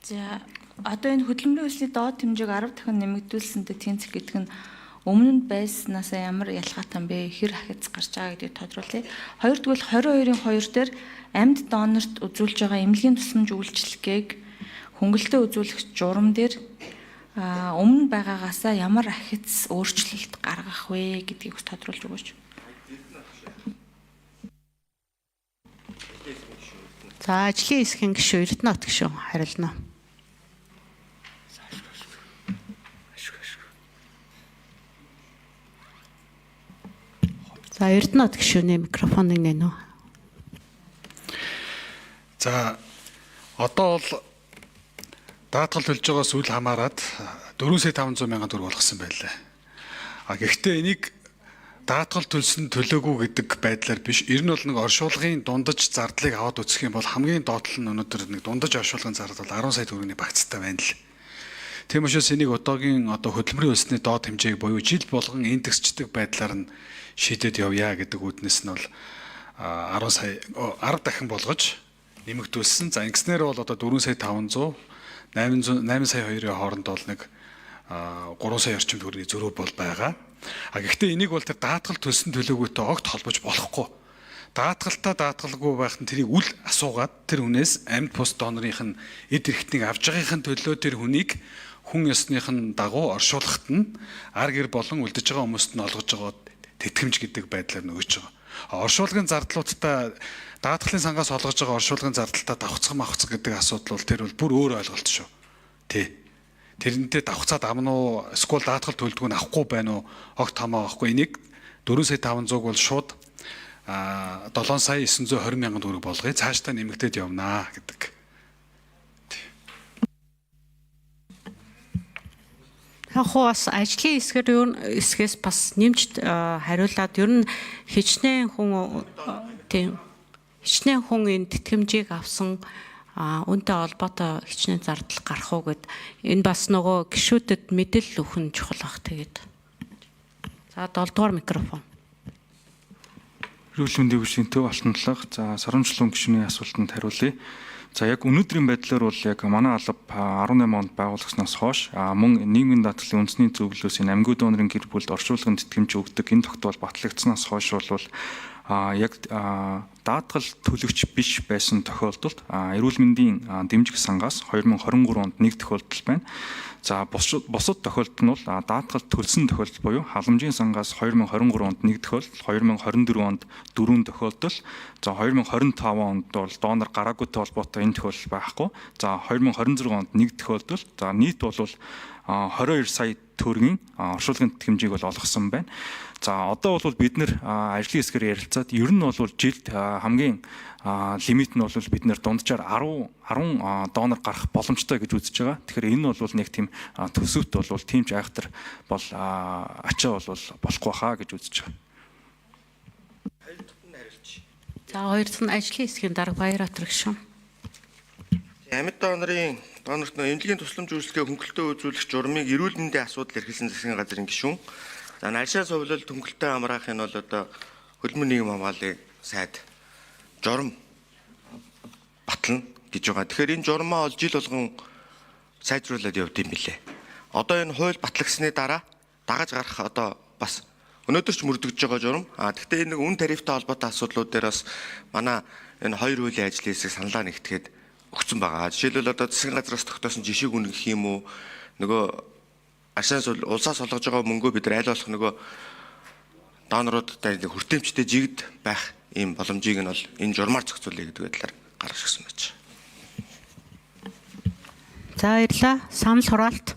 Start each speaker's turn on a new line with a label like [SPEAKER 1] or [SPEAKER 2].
[SPEAKER 1] За одоо энэ хөдөлмөрийн өсний доод хэмжээг 10 дахин нэмэгдүүлсэнтэй тэнцэх гэдэг нь өмнө нь байснаас ямар ялгаатай юм бэ? Хэр хахиц гарч байгаа гэдгийг тодруулъя. Хоёрдугаар 22-ын 2 дээр амьд донорт үзүүлж байгаа эмнэлгийн тусламж үйлчилгээг хөнгөлөлтөө үзүүлэх журам дээр өмнө байгаагаасаа ямар хахиц өөрчлөлт гаргах вэ гэдгийг бас тодруулж өгөөч.
[SPEAKER 2] За ажлын хэсгийн гишүүн Эрдэнэт гишүүн хариулна. За Эрдэнэт гишүүний микрофоныг нэнэ.
[SPEAKER 3] За одоо бол даатгал төлж байгаа сүүл хамаарад 4,500,000 төгрөг болгосон байлаа. Гэхдээ энийг даатгал төлсөн төлөөгүй гэдэг байдлаар биш. Ер нь бол нэг оршуулгын дундаж зардлыг аваад үзэх юм бол хамгийн доотлол нь өнөөдөр нэг дундаж оршуулгын зардал 10 сая төгрөгийн багцтай байна л. Тийм учраас энийг одоогийн хөдөлмөрийн өсний доод хэмжээг буюу жил болгон индексчдэг байдлаар нь шийдээд явъя гэдэг үүднээс нь бол 10 дахин болгож нэмэгдүүлсэн. За ингэснээр бол одоо 4,500,000 8 сая 2-ын хооронд бол нэг 3 сая орчим төгрөгийн зөрүү бол байгаа. Гэхдээ энийг бол тэр даатгал төлсөн төлөөгүйтэй огт холбож болохгүй. Даатгалтаа даатгалгүй байх нь тэрийг үл асуугаад тэр хүнээс амьд бус донорынх нь эд эрхтнийг авж байгаагийн төлөө тэр хүнийг хүн ёсных нь дагуу оршуулгахт нь ар гэр болон үлдэж байгаа хүмүүст нь олгож байгаа тэтгэмж гэдэг байдлаар нөгөөж байгаа. Оршуулгын зардлуудтай даатгалын сангаас олгож байгаа оршуулгын зардалтаа давхцах махцах гэдэг асуудал бол тэр бол бүр өөр ойлголт шүү. Тэ. Тэрнтэй давхцаад амна уу эсвэл даатгал төлдгөө нь авахгүй байна уу? Огт хамаа авахгүй. Энийг 4,500,000 бол шууд 7,920,000 төгрөг болгоё. Цаашдаа нэмэгдээд явнаа гэдэг.
[SPEAKER 2] Хаас ажлын хэсгээс бас нэмж хариулаад ер нь хичнээн хүн энэ тэтгэмжийг авсан үнтэй холбоотой хичнээн зардал гарах уу гэд энэ бас нөгөө гишүүдэд мэдээлэл өгөх нь чухал бах тэгээд. За 7 дугаар микрофон.
[SPEAKER 4] Эрүүл мэндийн гишүүн Төв Алтантлага. За Соромжлон гишүүний асуултанд хариулъя. За яг өнөөдрийн байдлаар бол яг манай алба 18 онд байгуулагдсанаас хойш мөн нийгмийн даатгалын үндэсний зөвлөлөөс энэ амьгүй донорын гэр бүлд оршуулгын тэтгэмж өгдөг энэ тогтоол батлагдсанаас хойш бол яг даатгал төлөгч биш байсан тохиолдолд эрүүл мэндийн дэмжих сангаас 2023 онд нэг тохиолдол байна. За бусад тохиолдол нь бол даатгал төлсөн тохиолдол буюу халамжийн сангаас 2023 онд нэг тохиолдол, 2024 онд 4 тохиолдол, за 2025 онд бол донор гараагүйтэй холбоотой энэ тохиолдол байхгүй. За 2026 онд нэг тохиолдол, за нийт бол 22 сая төгрөгийн оршуулгын тэтгэмжийг бол олгосон байна. За одоо бол бид нэр ажлын хэсгээр ярилцаад ер нь бол жилд хамгийн лимит нь бол бид нэр дунджаар 10 донор гарах боломжтой гэж үзэж байгаа. Тэгэхээр энэ бол нэг тийм төсөвт бол тийм ч айхтар бол ачаа бол болохгүй хаа гэж үзэж байгаа.
[SPEAKER 2] За хоёрт нь ажлын хэсгийн дарга Баярбатар гишүүн.
[SPEAKER 5] Амьд донорт эмнэлгийн тусламж үйлчилгээ хөнгөлөлтөө үзүүлэх журмыг эрүүл мэндийн асуудал эрхэлсэн засгийн газрын гишүүн. За налшаа сувлал хөнгөлөлтөө амраахын бол одоо хөдөлмөр нийгэм хамгааллын сайд журам батлана гэж байгаа. Тэгэхээр энэ журмаа ол жил болгон сайжруулад явд юм билээ. Одоо энэ хууль батлагдсны дараа дагаж гарах одоо бас өнөөдөр ч мөрдөгдөж байгаа журам. Гэхдээ энэ үн тарифтай холбоотой асуудлууд дээр бас манай энэ хоёр хуулийн ажлын хэсэг саналаа нэгтгэхэд өгсөн байгаа. Жишээлбэл одоо засгийн газраас тогтоосон жишээг үнэх юм уу? Нөгөө улсаас олгож байгаа мөнгөө бид аль болох нөгөө доноруудтай хүртээмжтэй жигд байх ийм боломжийг нь бол энэ журмаар зохицуулъя гэдэг байдлаар гаргаж ирсэн байж.
[SPEAKER 2] За баярлалаа. Санал хураалт.